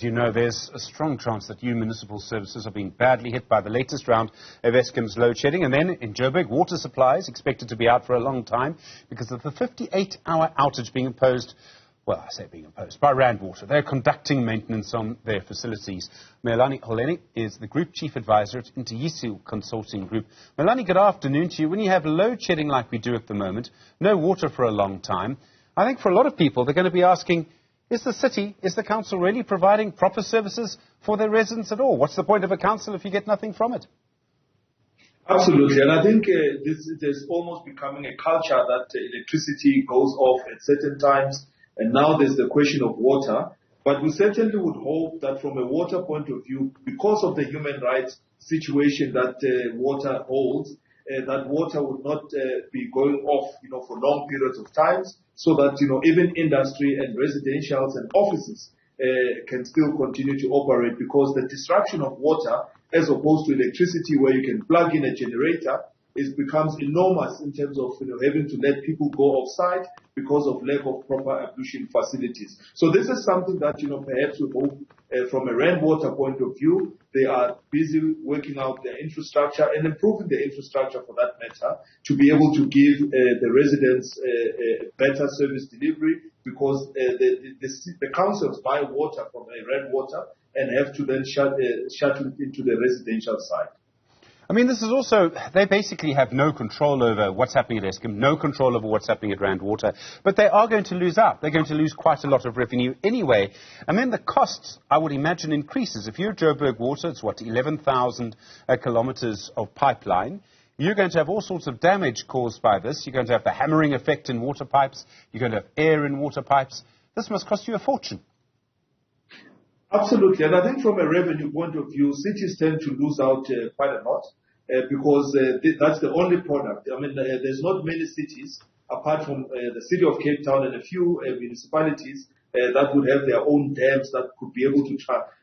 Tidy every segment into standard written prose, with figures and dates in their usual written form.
You know, there's a strong chance that municipal services are being badly hit by the latest round of Eskom's load shedding. And then in Joburg, water supply is expected to be out for a long time because of the 58-hour outage being imposed, well, I say being imposed, by Rand Water. They're conducting maintenance on their facilities. Miyelani Holeni is the Group Chief Advisor at Ntiyiso Consulting Group. Miyelani, good afternoon to you. When you have load shedding like we do at the moment, no water for a long time, I think for a lot of people, they're going to be asking, is the council really providing proper services for their residents at all? What's the point of a council if you get nothing from it? Absolutely, and I think this is almost becoming a culture that electricity goes off at certain times, and now there's the question of water. But we certainly would hope that from a water point of view, because of the human rights situation that water holds, that water would not be going off, for long periods of times, so that, even industry and residentials and offices can still continue to operate, because the disruption of water, as opposed to electricity where you can plug in a generator, becomes enormous in terms of having to let people go off-site because of lack of proper ablution facilities. So this is something that perhaps we hope from a Rand Water point of view, they are busy working out their infrastructure and improving the infrastructure for that matter to be able to give the residents better service delivery, because the councils buy water from a Rand Water and have to then shuttle it into the residential side. I mean, this is also, they basically have no control over what's happening at Eskom, no control over what's happening at Rand Water, but they are going to lose out. They're going to lose quite a lot of revenue anyway. And then the costs, I would imagine, increases. If you're Joburg Water, it's 11,000 kilometers of pipeline. You're going to have all sorts of damage caused by this. You're going to have the hammering effect in water pipes. You're going to have air in water pipes. This must cost you a fortune. Absolutely. And I think from a revenue point of view, cities tend to lose out quite a lot. Because that's the only product. I mean, there's not many cities, apart from the city of Cape Town and a few municipalities, that would have their own dams that could be able to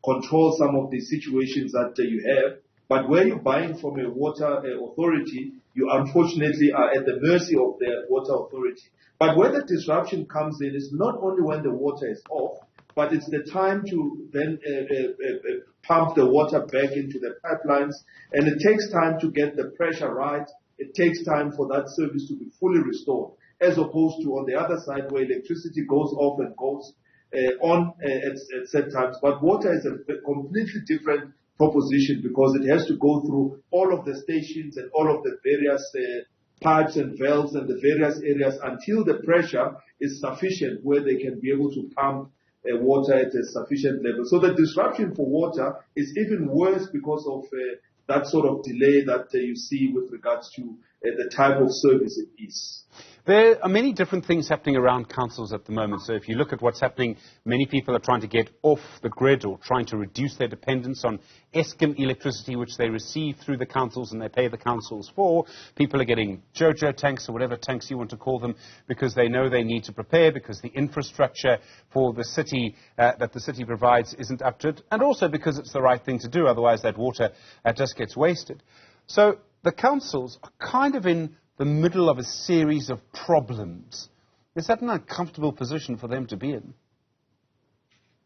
control some of the situations that you have. But where you're buying from a water authority, you unfortunately are at the mercy of the water authority. But where the disruption comes in is not only when the water is off, but it's the time to then pump the water back into the pipelines, and it takes time to get the pressure right. It takes time for that service to be fully restored, as opposed to on the other side where electricity goes off and goes on at certain times. But water is a completely different proposition, because it has to go through all of the stations and all of the various pipes and valves and the various areas until the pressure is sufficient where they can be able to pump water at a sufficient level. So the disruption for water is even worse because of that sort of delay that you see with regards to the type of service it is. There are many different things happening around councils at the moment. So if you look at what's happening, many people are trying to get off the grid or trying to reduce their dependence on Eskom electricity, which they receive through the councils and they pay the councils for. People are getting JoJo tanks or whatever tanks you want to call them, because they know they need to prepare, because the infrastructure for the city that the city provides isn't up to it, and also because it's the right thing to do. Otherwise that water just gets wasted. So the councils are kind of in the middle of a series of problems. Is that an uncomfortable position for them to be in?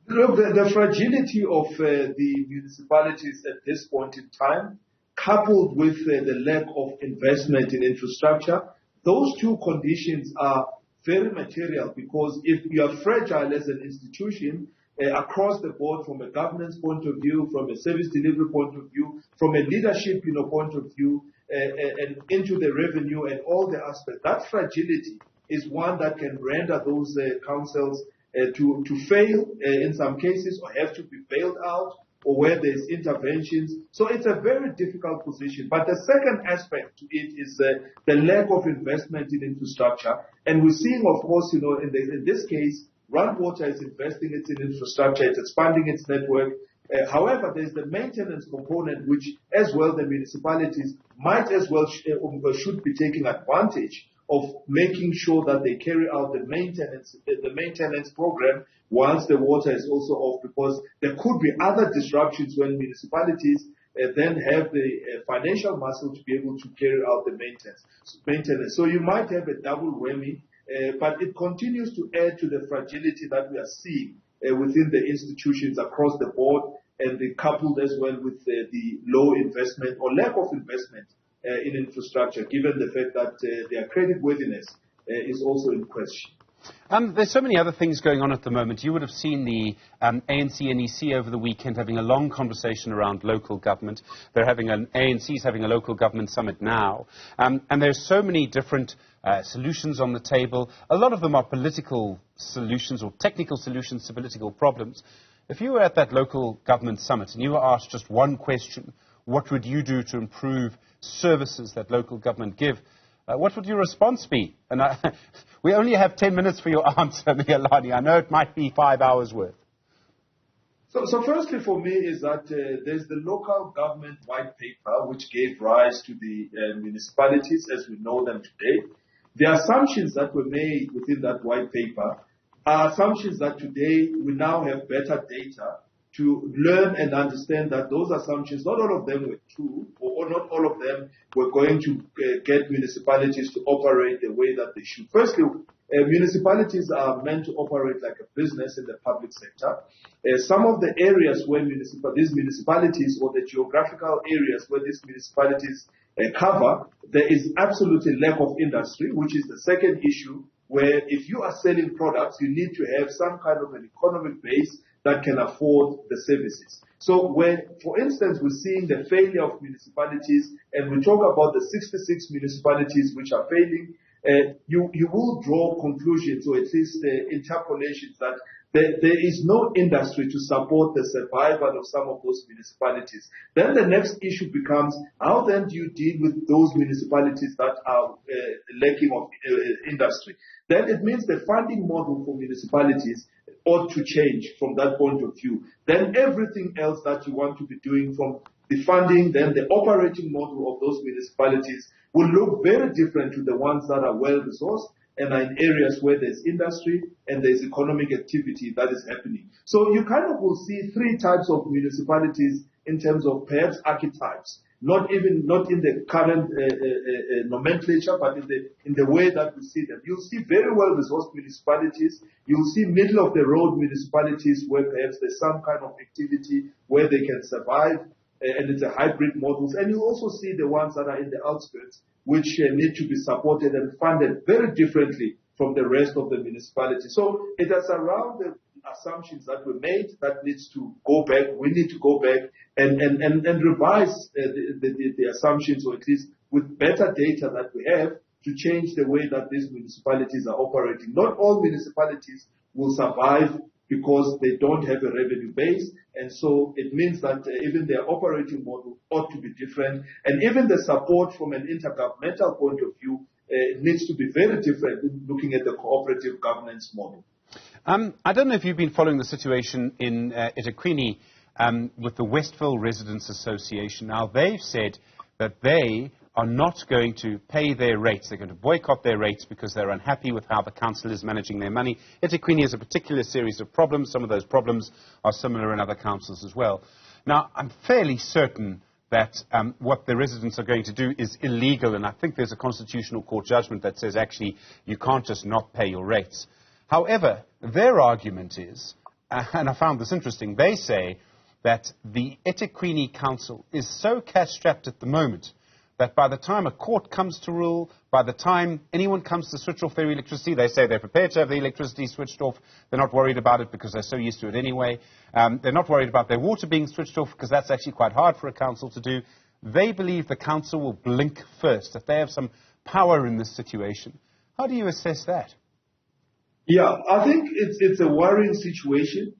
Look, the fragility of the municipalities at this point in time, coupled with the lack of investment in infrastructure, those two conditions are very material, because if you are fragile as an institution, across the board, from a governance point of view, from a service delivery point of view, from a leadership point of view, and into the revenue and all the aspects, that fragility is one that can render those councils to fail in some cases, or have to be bailed out, or where there's interventions. So it's a very difficult position. But the second aspect to it is the lack of investment in infrastructure. And we're seeing, of course, in this case, Rand Water is investing in infrastructure, it's expanding its network. However, there's the maintenance component, which as well the municipalities might as well should be taking advantage of, making sure that they carry out the maintenance program once the water is also off, because there could be other disruptions when municipalities then have the financial muscle to be able to carry out the maintenance. So you might have a double whammy, but it continues to add to the fragility that we are seeing within the institutions across the board, and coupled as well with the low investment or lack of investment in infrastructure, given the fact that their creditworthiness is also in question. There's so many other things going on at the moment. You would have seen the ANC NEC over the weekend having a long conversation around local government. ANC's having a local government summit now. And there's so many different solutions on the table. A lot of them are political solutions or technical solutions to political problems. If you were at that local government summit and you were asked just one question, what would you do to improve services that local government give? What would your response be? And we only have 10 minutes for your answer, Miyelani. I know it might be 5 hours worth. So firstly for me is that there's the local government white paper which gave rise to the municipalities as we know them today. The assumptions that were made within that white paper are assumptions that today we now have better data to learn and understand that those assumptions, not all of them were true, or not all of them were going to get municipalities to operate the way that they should. Firstly, municipalities are meant to operate like a business in the public sector. Some of the areas where these municipalities or the geographical areas where these municipalities cover, there is absolutely lack of industry, which is the second issue, where if you are selling products, you need to have some kind of an economic base that can afford the services. So when, for instance, we're seeing the failure of municipalities, and we talk about the 66 municipalities which are failing, you will draw conclusions or at least interpolations that there is no industry to support the survival of some of those municipalities. Then the next issue becomes, how then do you deal with those municipalities that are lacking of industry? Then it means the funding model for municipalities ought to change from that point of view. Then everything else that you want to be doing, from the funding, then the operating model of those municipalities will look very different to the ones that are well-resourced and are in areas where there's industry and there's economic activity that is happening. So you kind of will see three types of municipalities in terms of perhaps archetypes, not in the current nomenclature, but in the way that we see them. You'll see very well-resourced municipalities. You'll see middle-of-the-road municipalities where perhaps there's some kind of activity where they can survive, and it's a hybrid models. And you'll also see the ones that are in the outskirts, which need to be supported and funded very differently from the rest of the municipality. So it is around the assumptions that were made that needs to go back. We need to go back and revise the assumptions, or at least with better data that we have, to change the way that these municipalities are operating. Not all municipalities will survive because they don't have a revenue base, and so it means that even their operating model ought to be different, and even the support from an intergovernmental point of view needs to be very different looking at the cooperative governance model. I don't know if you've been following the situation in eThekwini with the Westville Residents Association. Now, they've said that they are not going to pay their rates. They're going to boycott their rates because they're unhappy with how the council is managing their money. eThekwini has a particular series of problems. Some of those problems are similar in other councils as well. Now, I'm fairly certain that what the residents are going to do is illegal, and I think there's a constitutional court judgment that says actually you can't just not pay your rates. However, their argument is, and I found this interesting, they say that the eThekwini Council is so cash-strapped at the moment that by the time a court comes to rule, by the time anyone comes to switch off their electricity, they say they're prepared to have the electricity switched off. They're not worried about it because they're so used to it anyway. They're not worried about their water being switched off because that's actually quite hard for a council to do. They believe the council will blink first, that they have some power in this situation. How do you assess that? Yeah, I think it's a worrying situation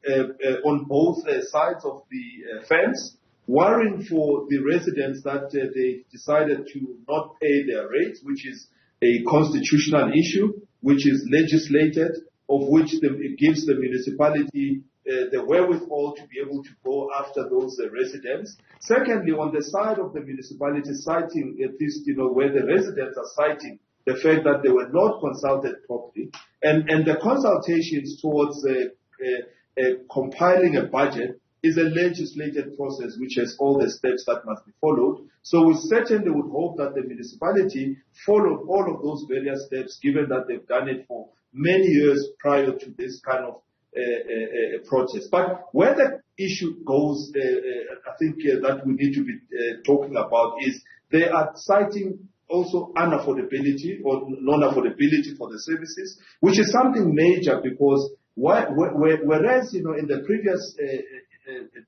on both sides of the fence. Worrying for the residents that they decided to not pay their rates, which is a constitutional issue, which is legislated, of which it gives the municipality the wherewithal to be able to go after those residents. Secondly, on the side of the municipality, citing, at least, where the residents are citing the fact that they were not consulted properly, and the consultations towards compiling a budget is a legislated process which has all the steps that must be followed. So we certainly would hope that the municipality followed all of those various steps, given that they've done it for many years prior to this kind of protests. But where the issue goes, I think that we need to be talking about is they are citing also unaffordability or non-affordability for the services, which is something major because whereas, in the previous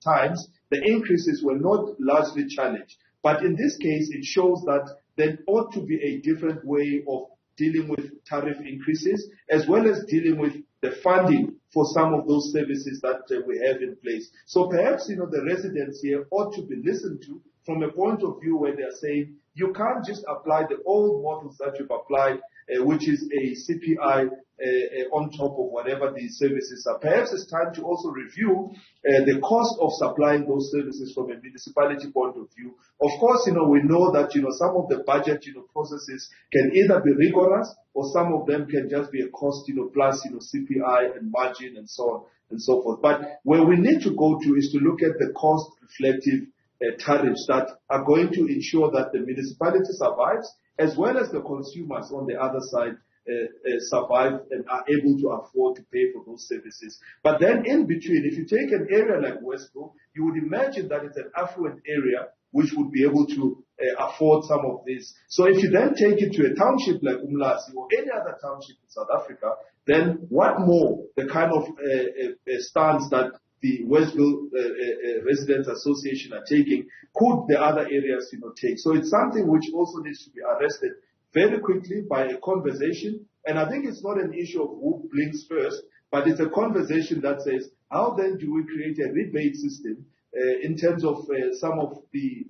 times, the increases were not largely challenged. But in this case, it shows that there ought to be a different way of dealing with tariff increases, as well as dealing with the funding for some of those services that we have in place. So perhaps, the residents here ought to be listened to from a point of view where they're saying, you can't just apply the old models that you've applied, which is a CPI on top of whatever these services are. Perhaps it's time to also review the cost of supplying those services from a municipality point of view. Of course, we know that, some of the budget, processes can either be rigorous or some of them can just be a cost, plus, CPI and margin and so on and so forth. But where we need to go to is to look at the cost reflective tariffs that are going to ensure that the municipality survives, as well as the consumers on the other side survive and are able to afford to pay for those services. But then in between, if you take an area like Westville, you would imagine that it's an affluent area which would be able to afford some of this. So if you then take it to a township like Umlazi or any other township in South Africa, then what more the kind of stance that the Westville Residents Association are taking, could the other areas, take? So it's something which also needs to be arrested very quickly by a conversation. And I think it's not an issue of who blinks first, but it's a conversation that says, how then do we create a rebate system in terms of some of the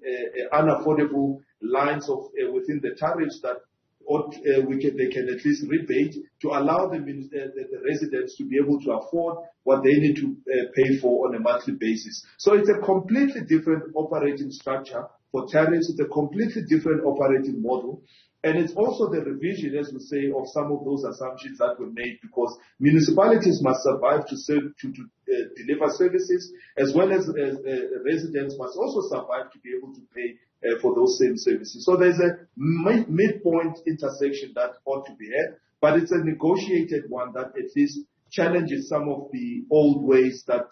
unaffordable lines of within the tariffs that they can at least rebate to allow the residents to be able to afford what they need to pay for on a monthly basis. So it's a completely different operating structure for tariffs. It's a completely different operating model. And it's also the revision, as we say, of some of those assumptions that were made, because municipalities must survive to deliver services, as well as residents must also survive to be able to pay for those same services. So there's a midpoint intersection that ought to be had, but it's a negotiated one that at least challenges some of the old ways that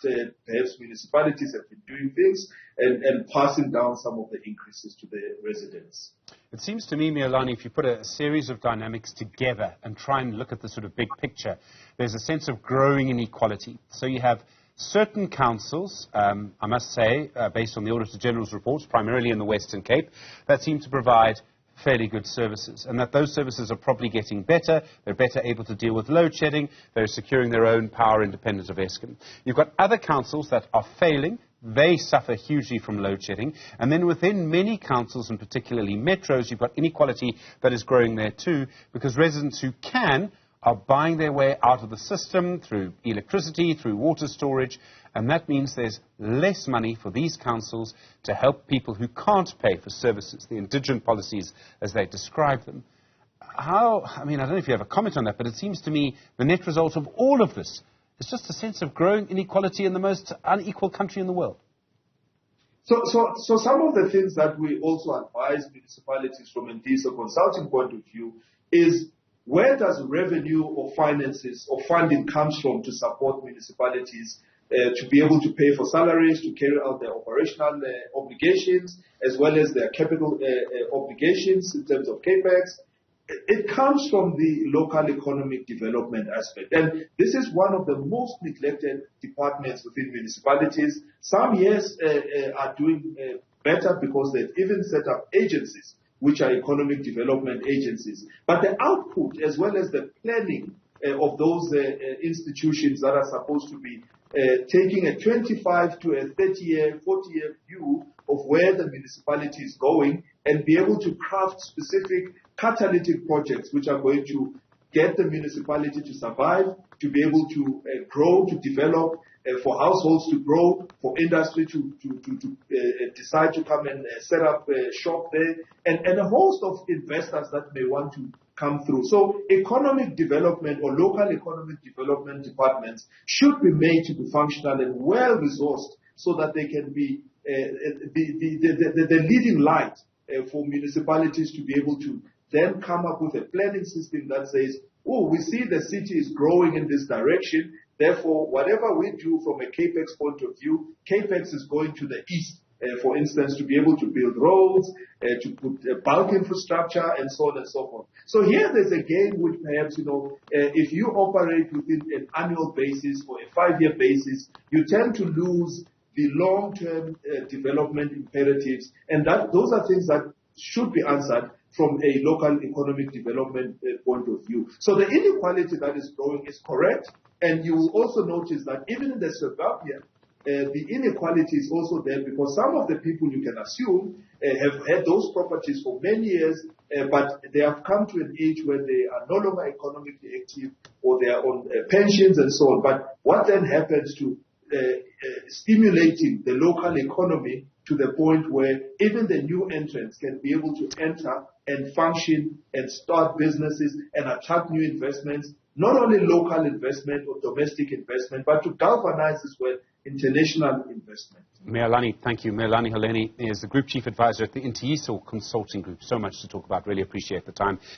perhaps municipalities have been doing things and passing down some of the increases to the residents. It seems to me, Miyelani, if you put a series of dynamics together and try and look at the sort of big picture, there's a sense of growing inequality. So you have certain councils, I must say, based on the Auditor General's reports, primarily in the Western Cape, that seem to provide fairly good services, and that those services are probably getting better. They're better able to deal with load shedding. They're securing their own power independent of Eskom. You've got other councils that are failing. They suffer hugely from load shedding. And then within many councils, and particularly metros, you've got inequality that is growing there too, because residents who can are buying their way out of the system through electricity, through water storage, and that means there's less money for these councils to help people who can't pay for services, the indigent policies as they describe them. I don't know if you have a comment on that, but it seems to me the net result of all of this is just a sense of growing inequality in the most unequal country in the world. So some of the things that we also advise municipalities from Ntiyiso Consulting point of view is, where does revenue or finances or funding comes from to support municipalities to be able to pay for salaries, to carry out their operational obligations, as well as their capital obligations in terms of capex? It comes from the local economic development aspect. And this is one of the most neglected departments within municipalities. Some, yes, are doing better because they've even set up agencies which are economic development agencies. But the output, as well as the planning of those institutions that are supposed to be taking a 25 to a 30-year, 40-year view of where the municipality is going and be able to craft specific catalytic projects which are going to get the municipality to survive, to be able to grow, to develop, for households to grow, for industry to decide to come and set up shop there, and a host of investors that may want to come through. So economic development or local economic development departments should be made to be functional and well-resourced so that they can be the leading light for municipalities to be able to then come up with a planning system that says, oh, we see the city is growing in this direction. Therefore, whatever we do from a capex point of view, capex is going to the east. For instance, to be able to build roads, to put bulk infrastructure, and so on and so forth. So here there's a game which perhaps, if you operate within an annual basis or a 5-year basis, you tend to lose the long-term development imperatives, and those are things that should be answered from a local economic development point of view. So the inequality that is growing is correct, and you will also notice that even in the suburbia, the inequality is also there because some of the people, you can assume, have had those properties for many years, but they have come to an age where they are no longer economically active or they are on pensions and so on. But what then happens to stimulating the local economy to the point where even the new entrants can be able to enter and function and start businesses and attract new investments, not only local investment or domestic investment, but to galvanize as well international investment. Miyelani, thank you. Miyelani Holeni is the Group Chief Advisor at the Ntiyiso Consulting Group. So much to talk about. Really appreciate the time.